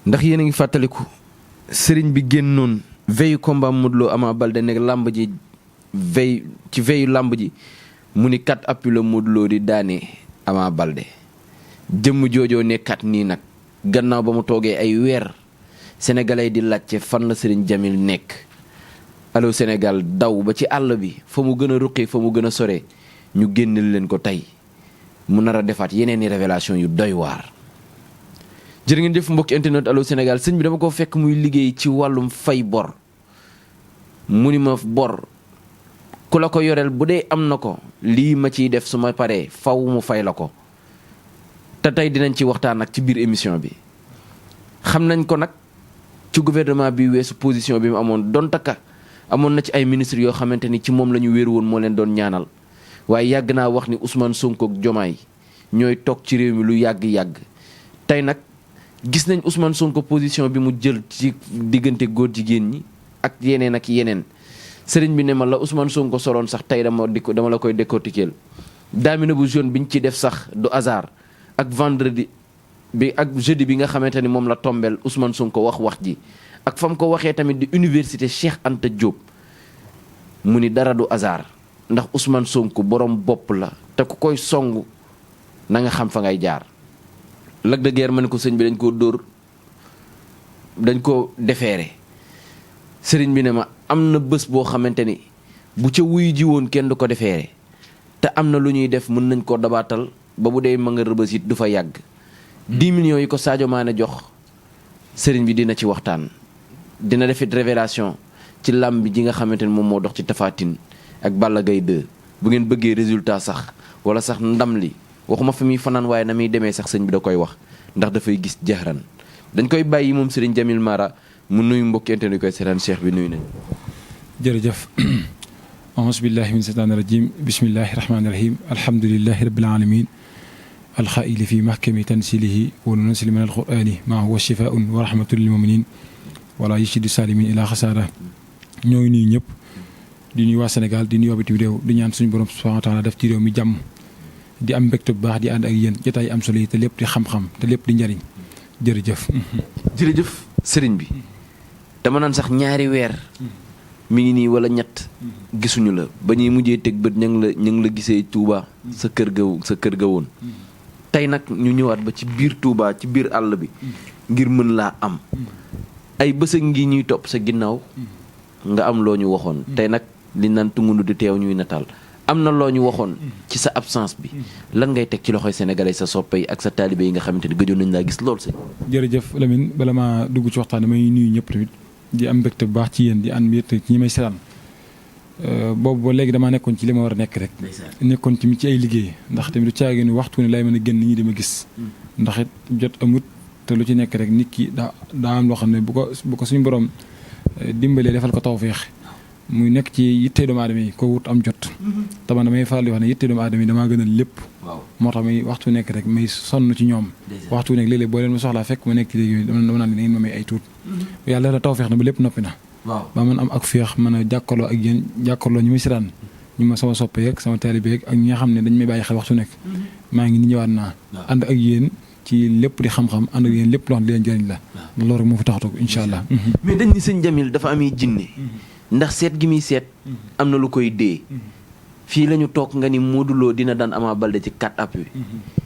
ndax yéen a ngi fàttaliku sëriñ bi génnoon veille combat Modou Lo Ama Baldé nekk làmb ji veille làmb ji mu ni 4 appuis la Modou Lo di daane Ama Baldé jëmm joojoo nekkat nii nag gannaaw ba mu toogee ay weer sénégalais di laajte fan la sëriñ Jamil nekk. Allô Sénégal daw ba ci àll bi fa mu gën a ruqi fa mu gën a sore ñu génneel leen ko tey mu nar a defaat yeneen i révélation yu doy waar. jërë ngeen jëf mbokki internet Allô Sénégal sëñ bi dama ko fekk muy liggéey ci wàllum fay bor mu ni ma bor ku la ko yoreel bu dee am na ko lii ma ciy def su ma paree faw mu fay la ko te tey dinañ ci waxtaan nag ci biir émission bi. xam nañ ko nag ci gouvernement bi weesu position bi mu amoon doon takka amoon na ci ay ministres yoo xamante ni ci moom la ñu wéeru woon moo leen doon ñaanal waaye yàgg naa wax ni Ousmane Sonko ak Diomaye ñooy toog ci réew mi lu yàgg-yàgg tey nag gis nañ Ousmane Sonko position bi mu jël ci diggante góor jigéen ñi ak yeneen sëriñ bi ne ma la Ousmane Sonko soloon sax tey dama la koy décortiquer daamina bu jaune biñ ci def sax du hasard ak vendredi bi ak jeudi bi nga xamante ni moom la tombeel Ousmane Sonko wax ji ak fa mu ko waxee tamit di université Cheikh Anta Diop mu ni dara du hasard ndax Ousmane Sonko borom bopp la te ku koy song na nga xam fa ngay jaar. Lac de Guiers ma ne ko sëñ bi dañ koo dóor dañ ko defeere sëriñ bi ne ma am na bés boo xamante ni bu ca wuyu ji woon kenn du ko defeere te am na lu ñuy def mën nañ koo dabaatal ba bu dee ma nga rëbës it du fa yàgg. 10 millions yi ko Sadio Mané jox sëriñ bi dina ci waxtaan dina defit révélation ci làmb ji nga xamante ni moom moo dox ci Tapha Tine ak Balla Gaye 2 bu ngeen bëggee résultat sax wala sax ndam li waxuma fi muy fanaan waaye na muy demee sax sëñ bi da koy wax ndax dafay gis jaxran dañ koy bàyyi moom sëriñ Jamil Mara mu nuyu mbokki internet koy seetaan cheikh bi nuyu nañ. jërëjëf auzu billahi min seytaani rajim bismillahi rahmaani rahim alhamdulillahi rabbil alamin alxaili fi mahkami tansilihi wa nunazzilu min alqurani ma huwa shifaun wa rahmatun lil muminin wala yashidu salimin ila xasaara ñoo ngi nuyu ñëpp di nuyu waa Sénégal di nuyu waa bitim réew di ñaan suñu borom subhanahu wa taala def ci réew mi jàmm di am mbégte bu baax di ànd ak yéen jotaay am solo yi te lépp di xam-xam te lépp di njariñ jërëjëf. jërëjëf sëriñ bi dama naan sax ñaari weer mi ngi nii wala ñett gisuñu la ba ñuy mujjee teg bët ña ngi la gisee Touba sa kër ga woon tey nag ñu ñëwaat ba ci biir Touba ci biir àll bi ngir mën laa am ay bësëg ngi ñuy topp sa ginnaaw nga am loo ñu waxoon tey nag li naan tungundu di teew ñuy nataal am na loo ñu waxoon ci sa absence bi lan ngay teg ci loxoy sénégalais sa soppe yi ak sa taalibe yi nga xamante ni gëjoon nañ laa gis lool si. jërëjëf Lamine bala maa dugg ci waxtaan damay nuyu ñëpp tamit di am mbégte bu baax ci yéen di ànd mbégte ci ñi may seetaan boobu ba léegi damaa nekkoon ci li ma war a nekk rek. nekkoon ci ay liggéey ndax tamit du caagi ni waxtu ne lay mën a génn nit ñi dama gis. ndax it jot amut te lu ci nekk rek nit ki daa am loo xam ne bu ko suñu borom dimbalee defal ko tawfeex muy nekk ci yitte doomu aadama yi ko wut am jot. taman damay faral di wax ne yitte doomu aadama yi damaa gënal lépp. moo tax may waxtu nekk rek may sonn ci ñoom. waxtu nekk léeg-léeg boo leen ma soxlaa fekk ma nekk ci léegi dama naan ne ngeen ma may ay tuut. yàlla dafa tawfeex na ba lépp noppi na. ba man am ak féex mën a jàkkaarloo ak yéen jàkkaarloo ñu muy siraan ñu ma sama soppe yeeg sama taalibe yeeg ak ñi nga xam ne dañ may bàyyi xel waxtu nekk. maa ngi ni ñëwaat naa. ànd ak yéen ci lépp di xam-xam ànd ak yéen lépp loo xam ne leen jëriñ la. loolu rek moo fi taxatu incha allah. mais dañ ni sëñ Jamil dafa amee jinne ndax seet gi muy seet am na lu koy dee fii la ñu toog nga ni Modou Lo dina daan Ama Baldé ci 4 appuis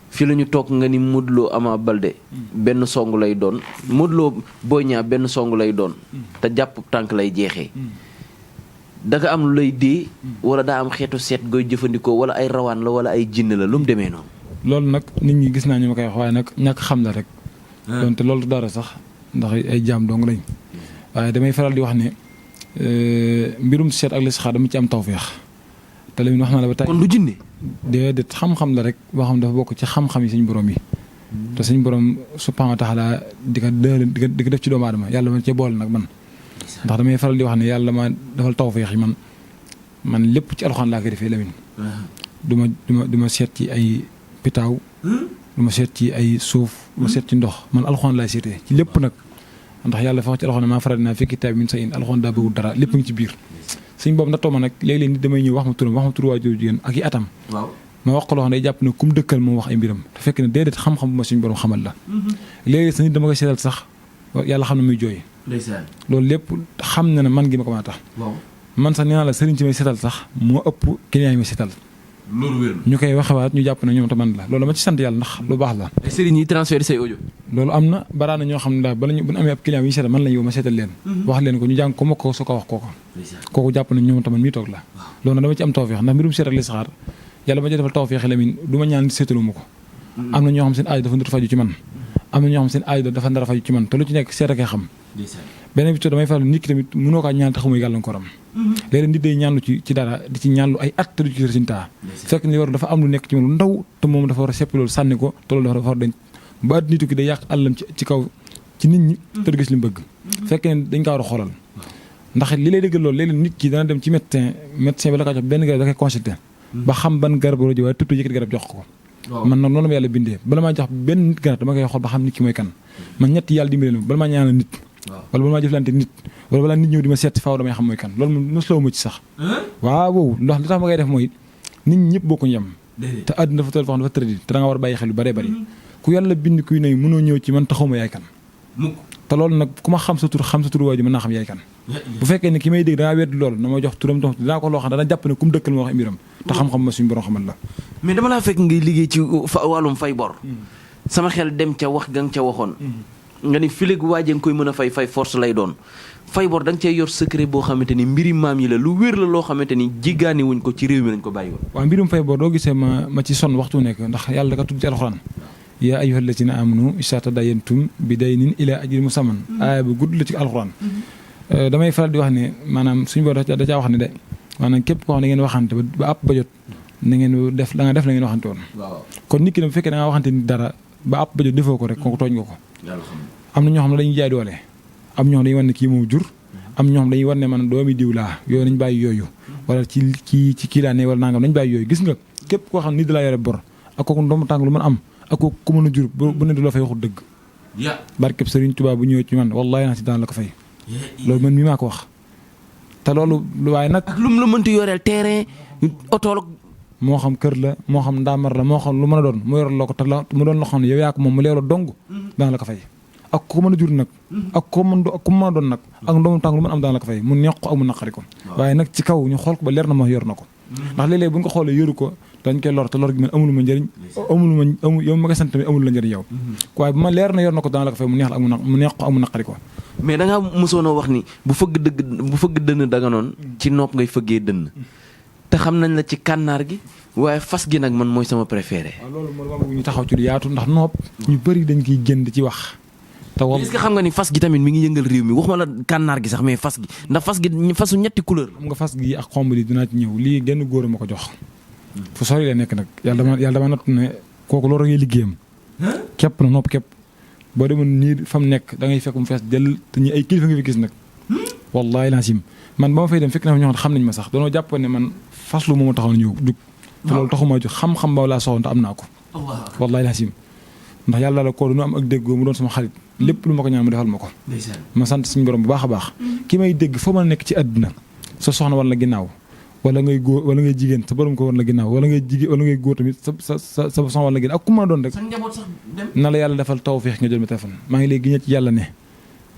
fii la ñu toog nga ni Modou Lo Ama Baldé benn song lay doon Modou Lo Boy Niang benn song lay doon te jàpp tànk lay jeexee danga am lu lay dee wala daa am xeetu seet gooy jëfandikoo wala ay rawaan la wala ay jinn la lu mu demee noonu. loolu nag nit ñi gis naa ñu ma koy wax waaye nag ñàkk xam la rek. donte loolu dara sax ndax ay jaam dong lañ waaye damay faral di wax ne. mbirum seet ak listixaar dama ci am tawféex te li wax na la ba tey kon du jinne déedéet xam-xam la rek boo xam dafa bokk ci xam-xam yi suñu borom yi te suñu borom subhaanahu wa taala di ko def ci doomu aadama yàlla ma cee boole nag man ndax damay faral di wax ne yàlla ma defal tawféex yi man lépp ci alxuraan laa koy defee Lamine du ma seet ci ay pitaaw du ma seet ci ay suuf du ma seet ci ndox man alxuraan laay seetee ci lépp nag ndax yàlla fa wax ci alxuraan maa faral dinaa fi kitaab min shay'in alxuraan daa bëggul dara lépp ngi ci biir suñ boobu nattoo ma nag léeg-léeg nit damay ñëw wax ma tur waajur jigéen ak i atam ma wax ko loo xam ne day jàpp ne kum dëkkal moom wax ay mbiram te fekk ne déedéet xam-xam bu ma suñu borom xamal la léeg-léeg sa nit dama koy seetal sax yàlla xam ne muy jooy. ndeysaan. loolu lépp xam na ne man gi ma ko mën a tax. waaw man sax nee naa la sëriñ si may seetal sax moo ëpp client yi may seetal. loolu wér na. ñu koy waxewaat ñu jàpp ne ñoom te man la loolu ma ci sant yàlla ndax lu baax la. ay sëriñ yi transféré say audio. loolu am na baraana ñoo xam ne daal bala ñu bu ñu amee ab client bi ñu seetal man la ñu ma seetal leen. wax leen ko ñu jàng ko ma ko su ko wax kooko. kooku jàpp ne ñoom tamit mii toog la. loolu nag dama ci am tawfeex ndax mbirum seetal li saxaar yàlla ma ci defal tawfeex la min du ma ñaan seetalu ma ko. am na ñoo xam seen aaju dafa ndar faju ci man. am na ñoo xam seen aaju dafa ndar faju ci man te lu ci nekk seet akay xam. beneen bi damay faral nit ki tamit mënoo kaa ñaan te xamuy gàllankooram. léeg-léeg nit day ñaanlu ci dara di ci ñaanlu ay at te du ci résultat. fekk ni war dafa am lu nekk ci moom lu ndaw te moom dafa war a seppi loolu sànni ko te loolu dafa war a denc ba at nitu ki day yàq àllam ci kaw ci nit ñi te du gis li mu bëgg. fekk ne dañ kaa war a xoolal ndax li lay dëggal loolu léeg-léeg nit ki dana dem ci médecin bi la kaa jox benn garab da koy consulter ba xam ban garab la ji waaye tëb yëkkati garab jox ko. man nag noonu ma yàlla bindee bala maa jox benn nit garab dama koy xool ba xam nit ki mooy kan man ñett yàlla dimbale bala maa ñaanal nit wala bala maa jëflante nit wala balaa nit ñëw di ma seet faaw damay xam mooy kan loolu moom mosuloo ma ci sax waaw ndax li tax ma koy def mooy nit ñëpp bokkuñu yem te àdduna dafa toll foo xam dafa tëradi te da nga war a bàyyi xel lu bëree bëri ku yàlla bind kuy ne mënoo ñëw ci man te xawma yaay kan te loolu nag ku ma xam sa tur waaju mën naa xam yaay kan bu fekkee ne ki may dégg dangaa weddi loolu na ma jox turam dinaa ko loo xam dana jàpp ne ku mu dëkkal ma wax mbiram te xam-xam ma suñu borom xamal la mais dama laa fekk ngay liggéey ci wàllum fay bor sama xel dem ca wax ga nga ca waxoon nga ni fileeg waajee nga koy mën a fay force lay doon fay bor da nga cee yor secret boo xamante ni mbiri maam yi la lu wér la loo xamante ni jiggaani wuñ ko ci réew mi lañ ko bàyyi woon waaw mbirum fay bor doo gisee ma ci sonn waxtu nekk ndax yàlla da ka tudd ci alxuraan yaa ayyuhal lazina amanu izaa tadaayantum bi daynin ilaa ajalin musamman aaya bu gudd la ci alxuraan damay faral di wax ne maanaam suñu bor da caa wax ne de maanaam képp koo xam ne ngeen waxante ba àpp ba jot na ngeen def la ngeen waxante woon kon nit ki ne bu fekkee da nga waxante nit dara ba àpp ba jot defoo ko rek kooku tooñ nga ko am na ñoo xam ne dañuy jaay doole am ñoo xam dañuy wan ne kii moom jur am ñoo xam dañuy wan ne man doomi diw laa yooyu nañ bàyyi yooyu wala ci kii laa ne wala nangam nañ bàyyi yooyu gis nga képp koo xam nit da laa yore bor ak kooku ndomu tàng lu mën am ak kooku ku mën a jur bu ne du la fay waxul dëgg barkeb Sëriñ Tuubaa bu ñëwee ci man wallaahi naa si daan la ko fay loolu man mii maa ko wax te loolu waaye nag ak lu mu la mënti yoreel terrain oto moo xam kër la moo xam ndaamar la moo xam lu mën a doon mu yor loo ko te la mu doon loo xam ne yow yaa ko moom mu leeroo dong daan la ko fay ak ku mën a jur nag ak ku mën a doon nag ak ndoomu tàng lu mën am daan la ko fay mu neex ko ak mu naqari ko waaye nag ci kaw ñu xool ko ba leer na ma yor na ko ndax léeg-léeg bu ñu ko xoolee yoru ko dañ koy lor te lor gi man amulu ma njëriñ yow ma koy sant tamit amul la njëriñ yow waaye bu ma leer na yor na ko daan la ko fay mu neex la ak mu neex ko ak mu naqari ko mais da ngaa mosoon a wax ni bu fëgg dënn da nga noon ci nopp ngay fëggee dënn te xam nañ la ci kànnaar gi waaye fas gi nag man mooy sama préféré. waaw loolu mooy ñu taxaw ci lu yaatu ndax nopp ñu bëri dañ koy génn ci wax. te est-ce que xam nga ni fas gi tamit mi ngi yëngal réew mi waxuma la kànnaar gi sax mais fas gi ndax fas gi fasu ñetti couleur. xam nga fas gi ak xomb li dinaa ci ñëw lii genn góor ma ko jox. fu sori la nekk nag yàlla dama natt ne kooku loolu ngay liggéeyam. képp na nopp képp boo demoon nii fa mu nekk da ngay fekk mu fees jël te ñi ay kilifa nga fi gis nag. wallaahi laasim man ba ma fay dem fekk na fa ñoo xam nañ ma sax danoo jàpp ne man faslu moo ma taxoon ñëw jug te loolu taxuma jóg xam-xam ba laa soxla te am naa ko. wallaahi laasim ndax yàlla la ko du am ak déggoo mu doon sama xarit lépp lu ma ko ñaan mu defal ma ko. ma sant suñu borom bu baax a baax. ki may dégg foo mën a nekk ci àdduna sa soxna war la ginnaaw wala ngay góor wala ngay jigéen sa borom ko war la ginnaaw wala ngay jigéen wala ngay góor tamit sa soxna war la ginnaaw ak ku ma doon rek. na la yàlla defal tawfeex nga jël ma téléphone maa ngi léegi ci yàlla ne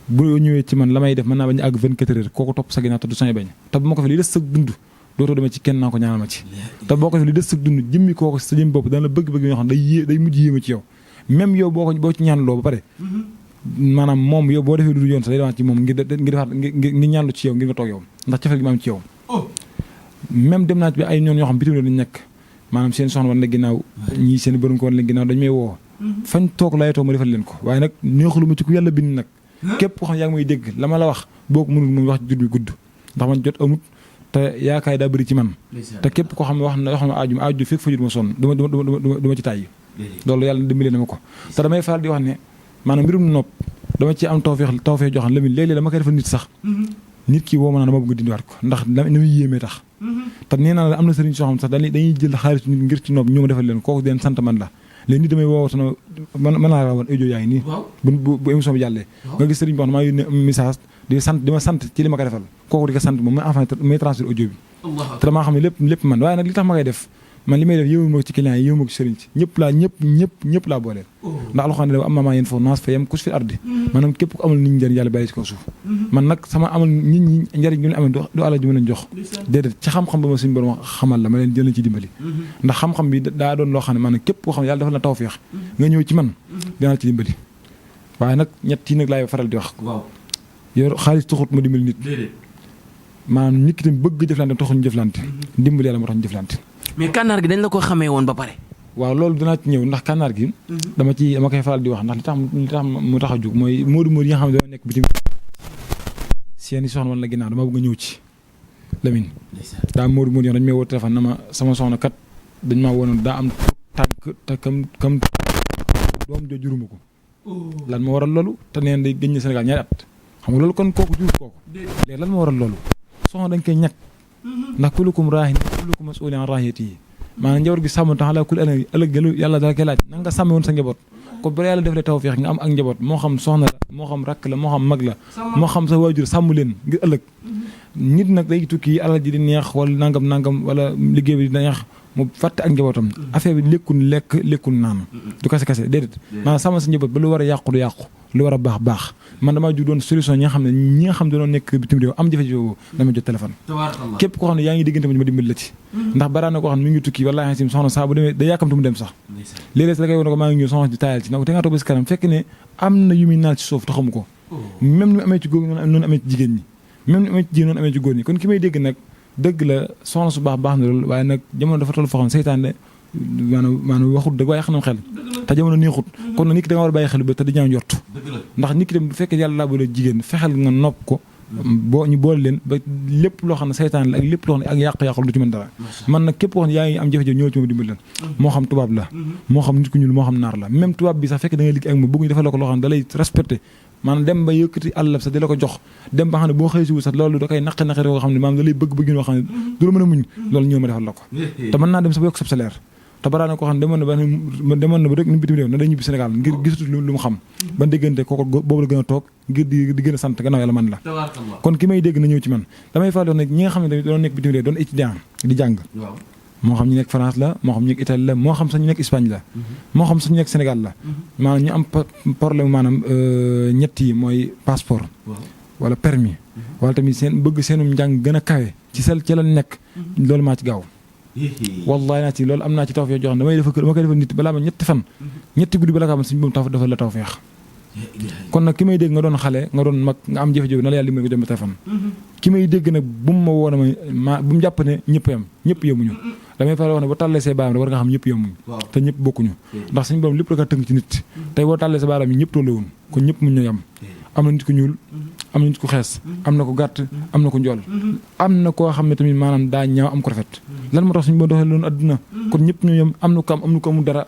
bu ñëwee ci man la may def mën naa bañ a àgg 24 heures kooku topp sa ginnaaw te du sañ bañ te bu ma ko fi li des sa dund dootoo demee ci kenn naa ko ñaanal ma ci te boo ko fi li des sa dund jëmmi kooku sa jëm bopp dana la bëgg-bëgg yoo xam day mujj yéema ci yow même yow boo ci ñaanloo ba pare maanaam moom yow boo defee du yoon sax day demaat ci moom ngir defaat ngir ñaanlu ci yow ngir nga toog yow ndax cofeel gi ma am ci yow même dem naa ci bi ay ñoon yoo xam bitim réew dañ nekk maanaam seen soxna war na ginnaaw ñii seen borom ko war na ginnaaw dañ may woo fañ toog laay toog ma defal leen ko waaye nag neexulu ma ci ku yàlla bind nag képp koo xam yaa ngi may dégg la ma la wax boo ko mënul moom wax jur bi gudd ndax man jot amut te yaakaar daa bëri ci man te képp koo xam ne wax na aaju fekk fa jur ma sonn duma ci tàyyi loolu yàlla dimbali na ma ko te damay faral di wax ne maanaam mbirum nopp dama ci am tawfeex joxan la mi léeg-léeg dama koy defal nit sax nit ki woo ma naa dama bëgg dindiwaat ko ndax na muy yéemee tax te nee naa la am na sëriñ soo xam sax dañuy jël xaalis nit ngir ci nopp ñoo ma defal leen kooku den sant man la léegi nit damay woo sana mën naa la woon audio yaa ngi nii bu émission bi jàllee nga gis sëriñ boo xam ne maa yónnee message di ma sant ci li ma ko defal kooku di ko sant moom may transfert audio bi te damaa xam ne lépp man waaye nag li tax ma koy def man li may def yëwuma ko ci client yi yëwuma ko ci sëriñ si ñëpp laa booleel ndax alxuraan ne am maa yéen foofu naas fa yem kus fi ardi maanaam képp ku amal nit ñi njëriñ yàlla bàyyi ci kaw suuf man nag sama amal nit ñi njëriñ ñu leen amee du alal ji ma leen jox déedéet ci xam-xam ba ma suñu borom xamal la ma leen jël ci dimbali ndax xam-xam bi daa doon loo xam ne maanaam képp koo xam ne yàlla dafa la tawfeex nga ñëw ci man dinaa ci dimbali waaye nag ñett yi nag laay faral di wax yor xaalis taxut ma dimbali nit maanaam nit ki tam bëgg jëflante taxul ñu jëflante dimbali yàlla moo tax ñu jëflante mais kànnaar gi dañ la ko xamee woon ba pare waaw loolu dinaa ci ñëw ndax kànnaar gi dama koy faral di wax ndax li tax mu tax a jóg mooy moodu yi nga xam ne dañoo nekk bitim seeni soxna woon la ginnaaw dama bëgg a ñëw ci Lamine daa moodu yi dañ may woo téléphone na ma sama soxna kat dañ maa wonoon daa am tànk te kam doom jo juruma ko lan ma waral loolu te neen day gëñ Sénégal ñaari at xam nga loolu kon kooku jur kooku léegi lan ma waral loolu soxna dañ koy ñàkk ndax kullukum raahin kullukum mas'uulun an raahiyatihi maanaam njaboot gi sàmm tax la kul ëllëg yàlla dala koy laaj na nga sàmme woon sa njaboot ko ba yàlla def la tawfeex nga am ak njaboot moo xam soxna la moo xam rakk la moo xam mag la moo xam sa waajur sàmm leen ngir ëllëg nit nag day tukki alal ji di neex wala nangam wala liggéey bi di neex mu fàtte ak njabootam affaire bi lekkul naan du kase déedéet maanaam sàmm sa njaboot ba lu war a yàqu du yàqu lu war a baax man damaa ju doon solution ñi nga xam ne dañoo nekk bitim réew am jafe-jafe boobu dama jot téléphone képp koo xam ne yaa ngi diggante ma dimbali la ci ndax baraana koo xam ne mi ngi tukki wallaahi sim soxna saa bu demee da yàkkamtu mu dem sax léeg-léeg la koy won ko maa ngi ñëw soxna di taayal ci nag te nga toog ba si kanam fekk ne am na yu muy naal ci suuf te xamu ko même ni mu amee ci góor noonu amee ci jigéen ñi même ni mu amee ci jigéen noonu amee ci góor ñi kon ki may dégg nag dëgg la soxna su baax na loolu waaye nag jamono dafa toll foo xam seytaane maanaam waxut dëgg waaye xanam xel te jamono neexut kon nag nit ki da nga war a bàyyi xel ba te di ñaaw njort ndax nit ki dem bu fekkee yàlla laa boole jigéen fexeel nga nopp ko boo ñu boole leen ba lépp loo xam ne seytaan la ak lépp loo xam ne ak yàq-yàq du ci mën dara man nag képp koo xam ne yaa ngi am jafe-jafe ñëw ci ma dimbali leen moo xam tubaab la moo xam nit ku ñuul moo xam naar la même tubaab bi sax fekk da ngay liggéey ak moom bëgguñu defal la ko loo xam ne da lay respecté maanaam dem ba yëkkati àllab sax di la ko jox dem ba xam ne boo xëy si sax loolu da koy naqe yoo xam ne maanaam da lay bëgg yoo xam ne du la mën a muñ loolu ñëw ma defal la ko te mën naa dem sax ba yokk sa salaire te baraana koo xam ne demoon na ba rek ni bitim réew na day ñibbi Sénégal ngir gisatu lu mu xam ba déggante kooku boobu la gën a toog ngir di gën a sant gannaaw yàlla man la kon ki may dégg na ñëw ci man damay faral di wax ne ñi nga xam ne tamit doon nekk bitim réew doon étudiant di jàng moo xam ñu nekk France la moo xam ñu nekk Italie la moo xam sax ñu nekk Espagne la moo xam sax ñu nekk Sénégal la maanaam ñu am problème maanaam ñett yi mooy passeport wala permis wala tamit seen bëgg seenum njàng gën a kawe ci la nekk loolu maa ci gaaw wallahi naa ci loolu am naa ci tawfeex joo xam ne dama koy defal nit balaa ma ñetti fan ñetti guddi balaa kaa man suñu boobu dafa la tawfeex kon nag ki may dégg nga doon xale nga doon mag nga am jafe-jafe na la yàlla dimbali nga jëm téléphone ki may dégg nag bu mu ma woon ma bu mu jàpp ne ñëpp yam ñëpp yemuñu damay faral wax ne boo tàllee say baaraam war nga xam ñëpp yemuñu te ñëpp bokkuñu ndax suñu borom lépp la ko tënk ci nit tey boo tàllee sa baaraam yi ñëpp tollewuñ kon ñëpp mun ñoo yam am na nit ku ñuul am na nit ku xees am na ko gàtt am na ko njool am na koo xam ne tamit maanaam daa ñaaw am ko rafet lan moo tax suñu boobu doxee loolu adduna kon ñëpp ñoo yem am na ko am na ko amul dara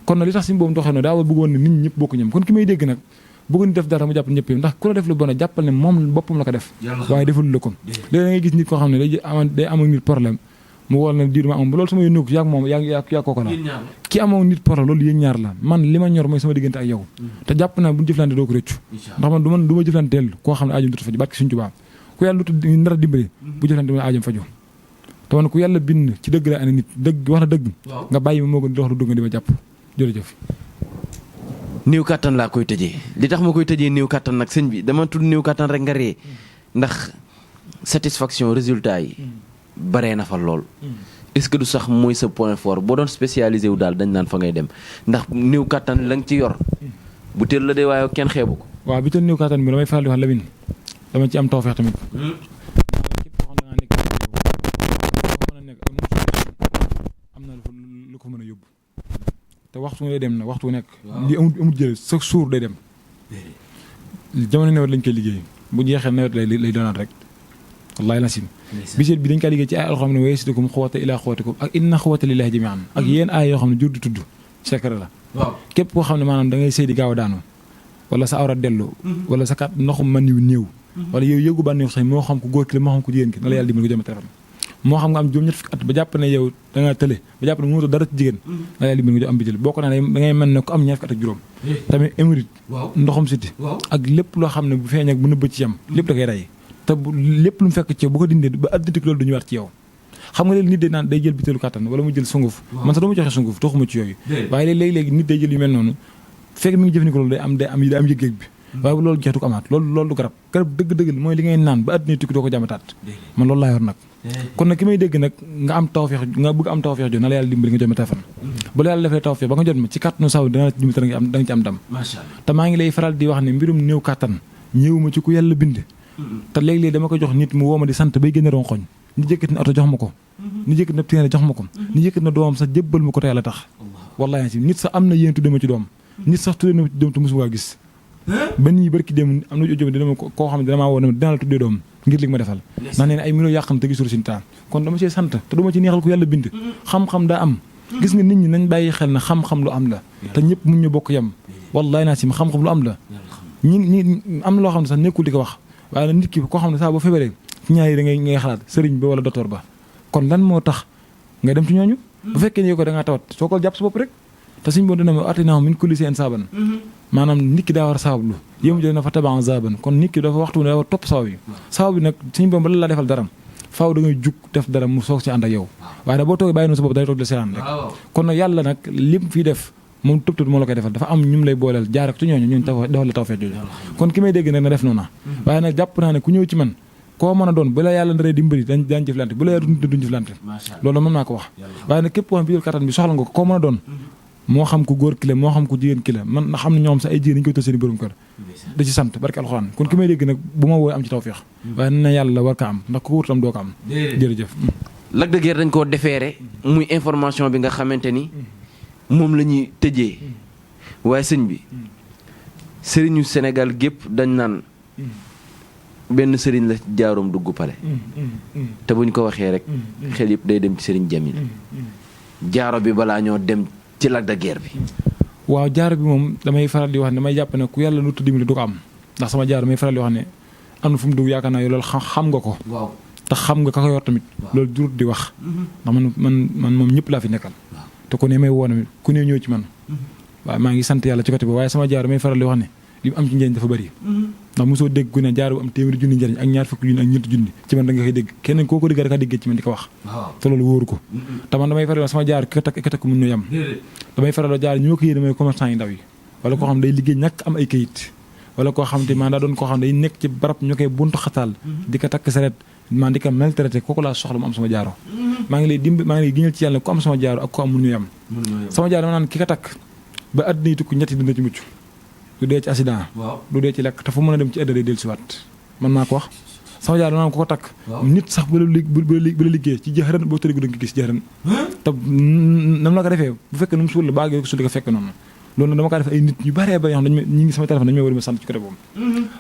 kon nag li tax suñu boobu doxee noonu daa war bëggoon ne nit ñi ñëpp bokku ñam kon ki may dégg nag bëgg ni def dara mu jàpp ñëpp yam ndax ku la def lu bon a jàppal ne moom boppam la ko def waaye deful la ko léegi da ngay gis nit koo xam ne day am ak nit problème mu wol na diir ma am loolu sama yónni ko yaa moom yaa kooku la ki amoon nit problème loolu yéen ñaar la man li ma ñor mooy sama diggante ak yow te jàpp naa bu ñu jëflante doo ko rëccu ndax man du ma jëflanteel koo xam ne aajum dutu faju barke Sëriñ Tuubaa ku yàlla dutu nar a dimbali bu jëflante ma aajum faju te man ku yàlla bind ci dëgg la ane nit dëgg wax na dëgg nga bàyyi ma moo gën di wax lu dëgg nga di ma jàpp jërëjëf néew kàttan laa koy tëjee li tax ma koy tëjee néew kàttan nag sëñ bi dama tudd néew kàttan rek nga ree ndax satisfaction résultat yi baree na fa lool est-ce que du sax mooy sa point fort boo doon spécialisé wu daal dañ naan fa ngay dem ndax néew kàttan la nga ci yor bu teel la dee waaye kenn xeebu ko waaw bi teel néew kàttan bi damay faral di wax Lamine dama ci am tawfeex tamit am na lu ko mën a yóbbu te waxtu ngay dem na waxtu nekk li amul jële chaque jour day dem jamono nawet lañ koy liggéey bu jeexee nawet lay doonaat rek wallaahi nasim biseet bi dañ kaa liggéey ci ay alxam ne wa yasitukum xuwata ilaa xuwatikum ak inna xuwata lillahi jamian ak yéen ay yoo xam ne jur di tudd secret la képp koo xam ne maanaam da ngay sëy di gaaw a daanu wala sa awra dellu wala sa kat ndoxum man yu néew wala yow yëgu bànneew sax moo xam ko góor ki la moo xam ko jigéen ki na la yàlla dimbali ko jëm téléphone moo xam nga am juróom ñett fukki at ba jàpp ne yow da ngaa tële ba jàpp ne mënutoo dara ci jigéen na la yàlla dimbali nga am bijël boo ko naa da ngay mel ne ko am ñaar fukki at ak juróom tamit émérite ndoxum siti ak lépp loo xam ne bu feeñ ak bu nëbb ci yam lépp da koy rey te lépp lu mu fekk ci yow bu ko dindee ba addintik loolu du ñëwaat ci yow xam nga léegi nit day naan day jël bitéelu kàttan wala mu jël sunguf man sax dama joxe sunguf toxuma ci yooyu waaye léegi nit day jël yu mel noonu fekk mi ngi jëfandikoo loolu day am yëg-yëg bi waaye loolu jeex du ko amaat loolu du garab dëgg-dëgg mooy li ngay naan ba àddina tukki doo ko jàmmataat man loolu laa yor nag kon nag ki may dégg nag nga am tawfeex nga bëgg am tawfeex jo na la yàlla dimbali nga jot ma téléphone bu la yàlla defee tawfeex ba nga jot ma ci kàttanu saw dina la dimbali da nga ci am dam te maa ngi lay faral di wax ne mbirum néew kàttan ñëwuma ci ku yàlla bind te léeg-léeg dama ko jox nit mu woo ma di sant bay génne ronxoñ ni jëkkati na oto jox ma ko ni jëkkati na téere jox ma ko ni jëkkati na doomam sax jébbal ma ko te yàlla tax wallahi si nit sax am na yéen tudde ma ci doom nit sax tudde na ma ci doom te mosu waa gis ba nii barki dem am na jóge dina ma koo xam ne dina maa woo ne dina la tuddee doom ngir li ma defal ndax nee na ay millions yàqam te gisul suñu taal kon dama cee sant te duma ci neexal ko yàlla bind xam-xam daa am gis nga nit ñi nañ bàyyi xel na xam-xam lu am la te ñëpp mun ñu bokk yem wallahi naa si xam-xam lu am la ñi am na loo xam ne sax nekkul di ko wax waaye nag nit ki koo xam ne saa boo feebaree ci ñaar yi da ngay xalaat sëriñ ba wala docteur ba kon lan moo tax nga dem ci ñooñu bu fekkee ne ko da ngaa tawat soo ko jàpp sa bopp rek te suñ boo dina ma atinaa min kulli seen saaban maanaam nit ki daa war a saablu yému jël na fa taban zaban kon nit ki dafa waxtu ne dafa topp saw bi saw bi nag suñ boobu bala laa defal dara faaw da ngay jug def dara mu soog ci ànd ak yow waaye nag boo toogee bàyyi noonu sa bopp day toog di la seetaan rek kon nag yàlla nag lim fii def moom tëb moo la koy defal dafa am ñu lay booleel jaar ak ci ñooñu ñun defal la tawfeex jooju kon ki may dégg nag na def noonu waaye nag jàpp naa ne ku ñëw ci man koo mën a doon bu la yàlla ndaree dimbali daañ jëflante bu la yàlla duñ jëflante loolu mën naa ko wax waaye nag képp koo xam bi kattan bi soxla nga ko koo mën a doon moo xam ku góor ki la moo xam ku jigéen ki la man na xam ne ñoom sax ay jigéen dañu koy tëj seen borom kër da ci sant barke alxuraan kon ki may dégg nag bu ma wooy am ci tawfeex waaye na yàlla war ka am ndax ku wutam doo ko am jërëjëf Lac de Guiers dañ koo defeere muy information bi nga xamante ni moom la ñuy tëjee waaye sëñ bi sëriñu Sénégal gépp dañ naan benn sëriñ la jaaroom dugg pale te buñ ko waxee rek xel yëpp day dem ci sëriñ Jamil jaaro bi balaa ñoo dem ci Lac de Guiers bi waaw jaaro bi moom damay faral di wax ne damay jàpp ne ku yàlla lu dimbali du ko am ndax sama jaaro may faral di wax ne am na fu mu dugg yaakaar naa yow loolu xam nga ko te xam nga ka ko yor tamit loolu jurut di wax ndax man moom ñëpp laa fi nekkal te ku ne may woo tamit ku ne ñëw ci man waaw maa ngi sant yàlla ci côté bi waaye sama jaaro may faral di wax ne li mu am ci njëriñ dafa bëri ndax mosoo dégg ku ne jaaro bu am téeméeri junni njëriñ ak ñaar fukki junni ak ñetti junni ci man da nga koy dégg keneen koo ko dégg rek a déggee ci man di ko wax te loolu wóoru ko te man damay faral sama jaaro ki ko takk mun ñu yem damay faral jaaro ñoo ko yéene mooy commerçant yi ndaw yi wala koo xam day liggéey ñàkk am ay kayit wala koo xam te maa daa doon koo xam day nekk ci barab ñu koy buntu xataal di ko takk saret maa di ko maltraité kooku laa soxla mu am sama jaaro maa ngi lay giñal ci yàlla ku am sama jaaro ak ku am mun ñu yem sama jaaro ma naan ki ko takk ba àddina yi tukki ñetti dina ci mucc du dee ci accident du dee ci lekk te fu mën a dem ci ëddë day dellusiwaat man maa ko wax sama jaar maanaam ko takk nit sax bu la liggéey ci jëxëran boo tëri gu danga gis jëxëran te nam la ko defee bu fekkee nu mu suul la baa ko suul ko fekk noonu loolu dama kaa def ay nit ñu bëree bëri yoo xam ñi ngi sama téléphone dañu may war a sant ci côté boobu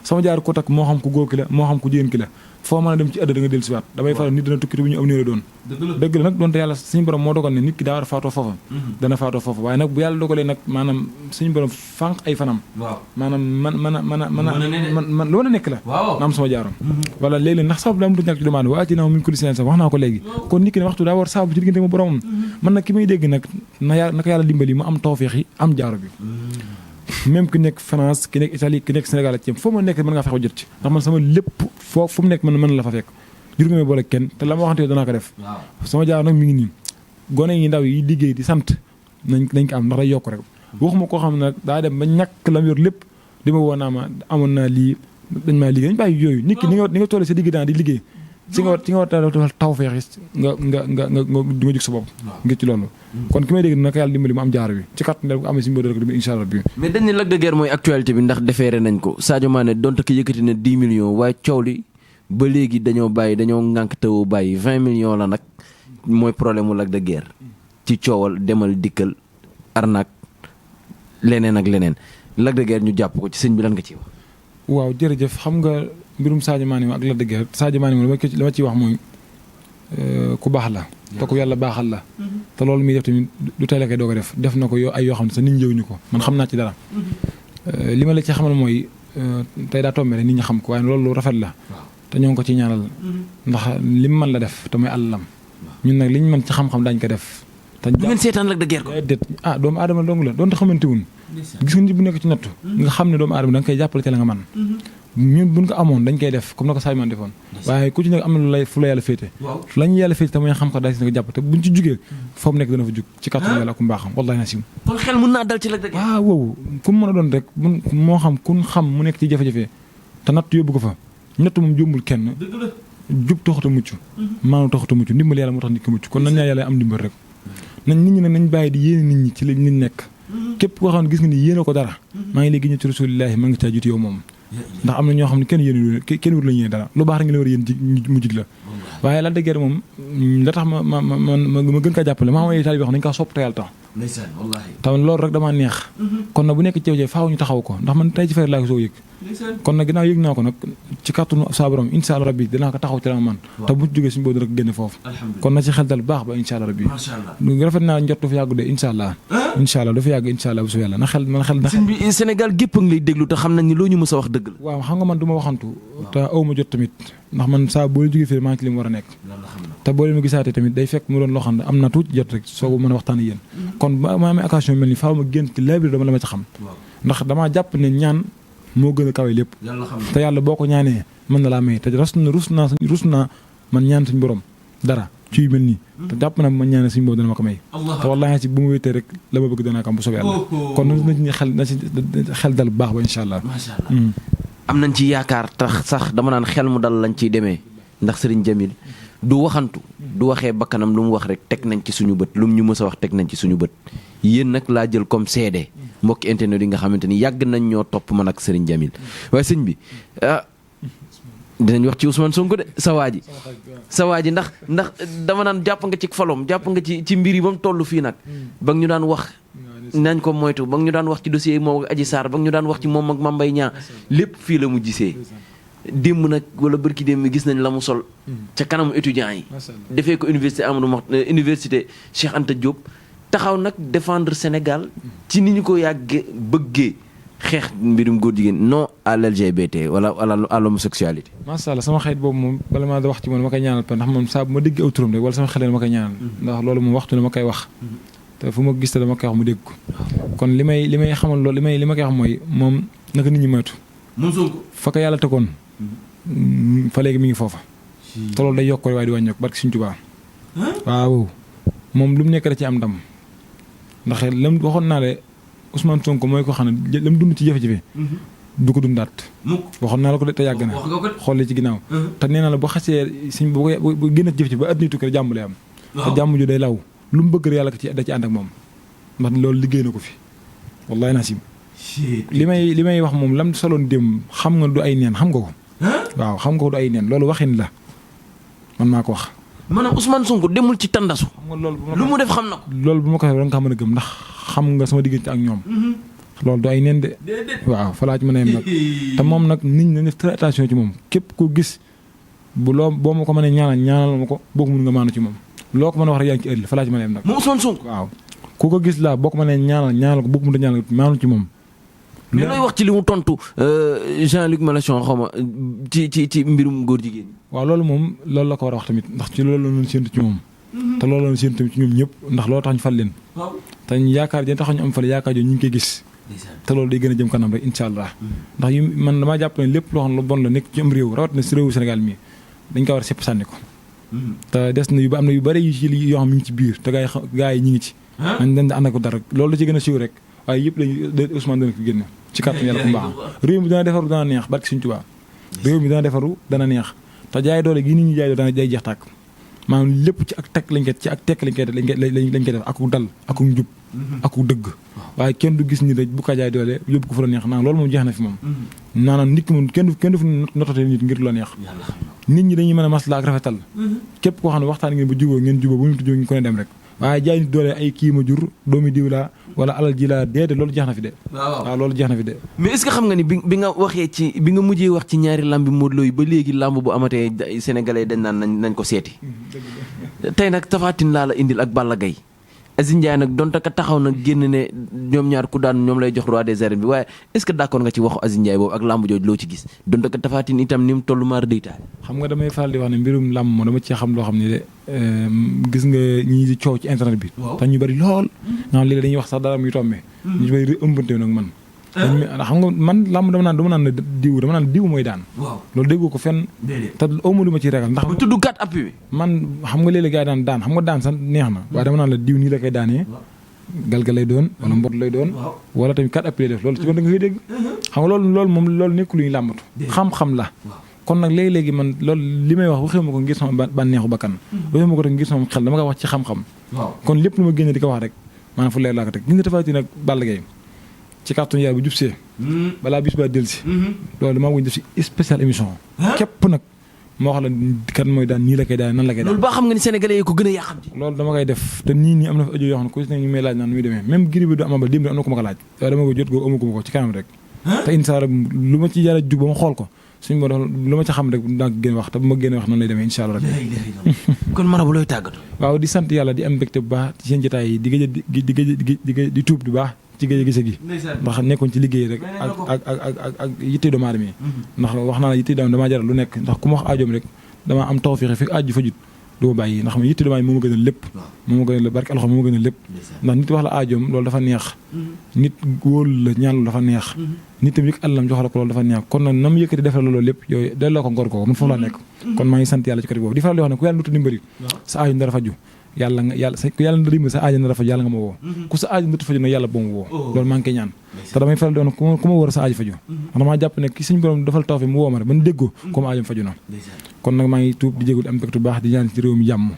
sama jaar ko takk moo xam ku góor ki la moo xam ku jigéen ki la foo mën a dem ci ëddë da nga dellusiwaat damay faral nit dana tukki bu ñu aw néew doon dëgg la nag doonte yàlla suñu borom moo dogal ne nit ki daa war a faatoo foofa dana faatoo foofa waaye nag bu yàlla dogalee nag maanaam suñu borom fànq ay fanam maanaam man lu mën a nekk la na am sama jaarom wala léeg-léeg ndax sabab la am du ñàkk ci demande waa ci naaw min ko di seen sax wax naa ko léegi kon nit ki ne waxtu daa war sabab ci diggante mu boromam man nag ki may dégg nag naka yàlla dimbali mu am tawfeex yi am jaaro bi même ki nekk France ki nekk Italie ki nekk Sénégal ak ci foo ma nekk mën ngaa fexe ba jot ci ndax man sama lépp fu mu nekk mën la fa fekk jur nga may boole kenn te la ma waxante danaa ko def sama jaar nag mi ngi nii gone yi ndaw yi liggéey di sant nañ ko am ndax day yokk rek waxuma koo xam ne nag daa dem ba ñàkk lam yor lépp di ma woo naa ma amoon naa lii dañ maa liggéey dañ bàyyi yooyu nit ki ni nga toll sa digg daan di liggéey ci nga war a taw feex nga di nga jug sa bopp ngir ci loolu kon ki may dégg naka yàlla dimbali mu am jaaro bi ci kat ne bu amee si mbir rek dimbali incha allah bi mais dañ ne Lac de Guiers mooy actualité bi ndax defeere nañ ko Sadio Mané donte ko yëkkati na 10 millions waaye coow li ba léegi dañoo ŋànk tawoo bàyyi 20 millions la nag mooy problème mu Lac de Guiers ci coowal demal dikkal arnaque leneen ak leneen Lac de Guiers ñu jàpp ko ci sëñ bi lan nga ci wax waaw jërëjëf xam nga mbirum Sadio Mané ak Lac de Guiers Sadio Mané moom li ma ciy wax mooy ku baax la te ku yàlla baaxal la te loolu muy def tamit du tey la koy doog a def na ko yoo xam ne sax nit ñi jëwuñu ko man xam naa ci dara li ma la ci xamal mooy tey daa tombé rek nit ñi xam ko waaye loolu lu rafet la te ñoo ngi ko ci ñaanal ndax li mu mën la def te mooy àllam ñun nag li ñu mën ci xam-xam daañu ko def te bu ngeen seetaan Lac de Guiers ko déet doomu aadama dong la doonte xamante wuñ gis nga nit bu nekk ci nattu nga xam ne doomu aadama da nga koy jàppale ci la nga man ñun buñ ko amoon dañ koy def comme na ko Sadio Mané defoon waaye ku ci nekk am na lu lay fu la yàlla féete la ñu yàlla féete te mooy xam-xam daal si na ko jàpp te buñ ci jugee foofu nekk dana fa jug ci kàttanu yàlla ak mbaaxam wallahi na sim kon xel mun naa dal ci Lac de Guiers. waaw wow ku mu mën a doon rek moo xam kun xam mu nekk ci jafe-jafe te natt yóbbu ko fa natt moom jómbul kenn jub taxut a mucc maanu taxut a mucc ndimbal yàlla moo tax nit ko mucc kon nañ ñaan yàlla am ndimbal rek nañ nit ñi nag nañ bàyyi di yéene nit ñi ci liñ nekk képp koo xam ne gis nga ni yéene ko dara maa ngi léegi ñu ci rasulillahi ma ngi caa jiitu yow moom ndax am na ñoo xam ne kenn wër la yéene dara lu baax rek nga leen war a yéen mu jig la waaye Lac de Guiers moom la tax ma gën kaa jàppale maa xam taal bi wax nañ kaa sopp te yàlla tax taw loolu rek damaa neex kon nag bu nekk ceew faaw ñu taxaw ko ndax man tey ci fay laa ko soo yëg kon nag ginnaaw yëg naa ko nag ci kàttanu saa borom insha Allah rabbi dinaa ko taxaw ci la man te bu jógee suñu boobu rek génn foofu kon na ci xel dal baax ba insha Allah rabbi rafet naa njort du fa yàggu de insha Allah du fa yàgg insha Allah bu su yàlla na xel sëñ bi Sénégal gépp a ngi lay déglu te xam nañ ni loo ñu mës a wax dëgg la waaw xam nga man du ma waxantu te aw ma jot tamit ndax man saa boo jógee fii maa ngi ci li mu war a nekk te boo leen ma gisaatee tamit day fekk mu doon loo xam ne am na tuuti jot rek soo ko mën a waxtaan ak yéen kon ma amee occasion mel ni faaw ma génn ci laabir dama la ma ci xam ndax damaa jàpp ne ñaan moo gën a kawe lépp te yàlla boo ko ñaanee mën na laa may te rus naa man ñaan suñu borom dara ci yu mel nii te jàpp na man ñaanee suñu borom dana ma ko may te wallaahi ci bu ma wéetee rek la ma bëgg danaa ko am bu soobee yàlla kon na ci xel dal bu baax ba incha allah am nañ ci yaakaar tax sax dama naan xel mu dal lañ ciy demee ndax Serigne Djamil du waxantu du waxee bakkanam lu mu wax rek teg nañ ci suñu bët lu mu ñu mës a wax teg nañ ci suñu bët yéen nag laa jël comme seede mbokki internet yi nga xamante ni yàgg nañ ñoo topp man ak Serigne Djamil waaye sëñ bi dinañ wax ci Ousmane Sonko de sa waa ji ndax dama naan jàpp nga ci falom jàpp nga ci mbir yi ba mu toll fii nag ba ñu daan wax nañ ko moytu ba ñu daan wax ci dossier yi moom ak Adji Sarr ba ñu daan wax ci moom ak Mame Mbaye Niang lépp fii la mu gisee démb nag wala bërki démb gis nañ la mu sol ca kanamu étudiants yi defee ko université Cheikh Anta Diop taxaw nag défendre Sénégal ci ni ñu ko yàggee bëggee xeex mbirum góor jigéen non à l'LGBT wala à l'homosexualité. macha allah sama xarit boobu moom bala maa da wax ci moom ma koy ñaanal ndax moom saa bu ma dégg aw turam rek wala sama xel ma koy ñaanal ndax loolu moom waxtu ne ma koy wax te fu ma gis te dama koy wax mu dégg ko kon li may xamal loolu li ma koy wax mooy moom naka nit ñi moytu fa ko yàlla tegoon fa léegi mi ngi foofa te loolu day yokk waaye di wàññeeku barke Sëriñ Tuubaa waaw moom lu mu nekk da ci am ndam ndax lam waxoon naa le Ousmane Sonko mooy ko xam ne lam dund ci jafe-jafe du ko dundaat waxoon naa la ko de te yàgg na xool ci ginnaaw te nee naa la boo xasee suñ bu génn ci jafe-jafe ba adduna tukki rek jàmm lay am te jàmm ju day law lu mu bëgg rek yàlla ko ci da ci ànd ak moom ndax loolu liggéey na ko fi wallahi nasim li may wax moom lam soloon démb xam nga du ay neen xam nga ko waaw xam nga ko du ay neen loolu waxin la man maa ko wax maanaam Ousmane Sonko demul ci tandasu lu mu def xam na ko loolu bu ma ko waxee da nga ko mën a gëm ndax xam nga sama diggante ak ñoom loolu du ay neen de waaw fa laa ci mën a yem nag te moom nag nit ñi def très attention ci moom képp ko gis boo ma ko mënee ñaanal ma ko boo ko mën nga maanu ci moom loo ko mën a wax rek yaa ngi ci ëllëg fa laa ci mën a yem nag moom Ousmane Sonko waaw ku ko gis laa boo ko mënee ñaanal ko boo ko mën a ñaanal maanu ci moom mais looy wax ci li mu tontu Jean-Luc Mélenchon xaw ma ci mbirum góor jigéen ñi. waaw loolu moom loolu la ko war a wax tamit ndax ci loolu la ñu séentu ci moom. te loolu la ñu séentu tamit ci ñoom ñëpp ndax loolu tax ñu fal leen. te yaakaar jën tax ñu am fal yaakaar jooju ñu ngi koy gis. te loolu day gën a jëm kanam rek incha allah. ndax man damaa jàpp ne lépp loo xam ne lu bon la nekk ci am réew rawatina si réewu Sénégal mi dañ ko war a sepp sànni ko. te des na am na yu bëri yu ci yoo xam mi ngi ci biir te gaa yi ñu ngi ci. nañ leen di ànd ak dara loolu la ci gën a siiw rek waaye yëpp lañu Ousmane dana ko génne ci kàttan yàlla ku mbaax réew mi dana defaru dana neex barki Sëriñ Tuubaa réew mi dana defaru dana neex te jaay doole gi nit ñi jaay doole dana day jeex tàkk maanaam lépp ci ak tekk lañ koy def aku dal aku njub aku dëgg waaye kenn du gis ni rek bu ko jaay doole yóbbu ko fu la neex naan loolu moom jeex na fi moom naanaam nit ki moom kenn du fi notatee nit ngir lu la neex nit ñi dañuy mën a masla ak rafetal képp koo xam ne waxtaan ngeen ba jubóo ngeen jubóo bu ñu tujoo ngi ko ne dem rek waaye jaay nit doole ay kii ma jur doomi diw laa wala alal ji laa déedéet loolu jeex na fi de. waaw loolu jeex na fi de. mais est-ce que xam nga ni bi nga waxee bi nga mujjee wax ci ñaari lambi Modou Lo yi ba léegi lamb bu amatee sénégalais dañ naan nañ ko seeti. tey nag Tapha Tine laa la indil ak Balla Gaye Aziz Ndiaye nag donte ka taxaw nag génn ne ñoom ñaar ku daan ñoom lay jox roi des arènes bi waaye est-ce que d'accord nga ci waxu Aziz Ndiaye boobu ak lamb jooju loo ci gis donte ka Tapha Tine itam ni mu toll maar deytaal. xam nga damay faral di wax ne mbirum lamb moom dama ci xam loo xam ne de gis nga ñii di coow ci internet bi. te ñu bari lool. nga xam léegi dañuy wax sax dara muy tombé. ñu bari ëmbante nag man xam nga man làmb dama naan diw mooy daan. loolu déggoo ko fenn. te amu lu ma ciy ragal ndax. bu tudd 4 appui bi. man xam nga léeg-léeg gars yi daan xam nga daan sax neex na. waaye dama naan la diw nii la koy daanee. galgal lay doon wala mbot lay doon. wala tamit 4 appui lay def loolu ci kon da nga koy dégg. xam nga loolu nekkul lu ñu làmbatu. xam-xam la. kon nag léegi-léegi man loolu li may wax waxee ma ko ngir sama bànneexu bakkan. waxee ma ko rek ngir sama xel dama koy wax ci xam-xam. kon lépp lu ma génne di ko wax rek maanaam fu leer laa ko teg gis nga Tapha Tine nag Balla Gaye ci kàttanu yàlla bu jub see. balaa bis ba dellusi. loolu damaa bëgg def si spécial émission. képp nag moo wax la kan mooy daan nii la koy daan nan la koy daan. loolu ba xam nga ni sénégalais yi ko gën a yàqam ci. loolu dama koy def te nii am na fa audio yoo xam ne ku si ne ñu may laaj naan nu muy demee même Gris bi du Ama Baldé démb am na ko ma ko laaj. waaye dama ko jot ko amu ko ci kanam rek. te incha allah lu ma ci yàlla jug ba ma xool ko suñu moo doon lu ma ci xam rek dinaa ko génn wax te bu ma génn wax noonu lay demee incha allah rek. kon marabu looy tàggatu. waaw di sant yàlla di am mbégte bu baax ci seen jotaay yi di tuub bu baax ci géej gise gi ndax nekkoon ci liggéey rek ak yitte doomu aadama yi ndax wax naa la yitte doomu damaa jaral lu nekk ndax ku ma wax aajoom rek damaa am tawfeex fekk aaju fa jut du ma bàyyi ndax ma yitte doomu aadama moo ma gënal lépp moo ma gënal barke alxam moo ma gënal lépp ndax nit wax la aajoom loolu dafa neex nit wóolu la ñaan lu dafa neex nit tamit àllam jox la ko loolu dafa neex kon nag na mu yëkkati defal la loolu lépp yooyu delloo ko ngor ko man foofu laa nekk kon maa ngi sant yàlla ci côté boobu di faral di wax ne ku yàlla nutu dimbali sa aajo dara faju yàlla ku yàlla dimbali sa aajo dara faju yàlla nga ma woo ku sa aajo nutu faju nag yàlla boo ma woo loolu maa ngi koy ñaan te damay faral di wax ne ku ma wóor sa aajo faju ndax damaa jàpp ne ki suñu borom defal tawfeex mu woo ma rek ban déggoo comme aajo faju na kon nag maa ngi tuub di jégul am mbégte bu baax di ñaan ci réew mi jàmm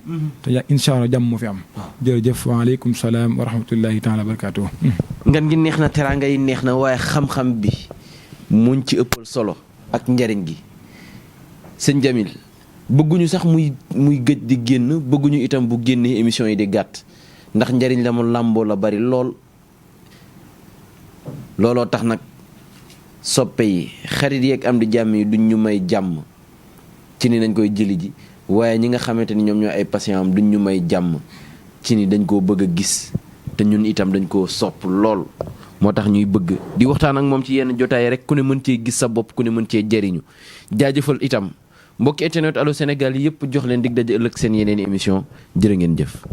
te incha allah jàmm moo fi am jërëjëf waaleykum salaam wa rahmatullahi taala wa barakatuh ngan gi neex na teraanga yi neex na waaye xam-xam bi muñ ci ëppal solo ak njariñ gi sëñ Jamil bëgguñu sax muy gëj di génn bëgguñu itam bu génnee émission yi di gàtt ndax njariñ la mu làmboo la bari looloo tax nag soppe yi xarit yeeg am di jàmm yi duñ ñu may jàmm ci ni nañ koy jëli ji waaye ñi nga xamante ni ñoom ñoo ay patient am duñ ñu may jàmm ci ni dañ koo bëgg a gis te ñun itam dañ koo sopp lool moo tax ñuy bëgg di waxtaan ak moom ci yenn jotaay rek ku ne mën cee gis sa bopp ku ne mën cee jëriñu jaajëfal itam mbokki internet Allô Sénégal yëpp jox leen dig daje ëllëg seen yeneen émission jërë ngeen jëf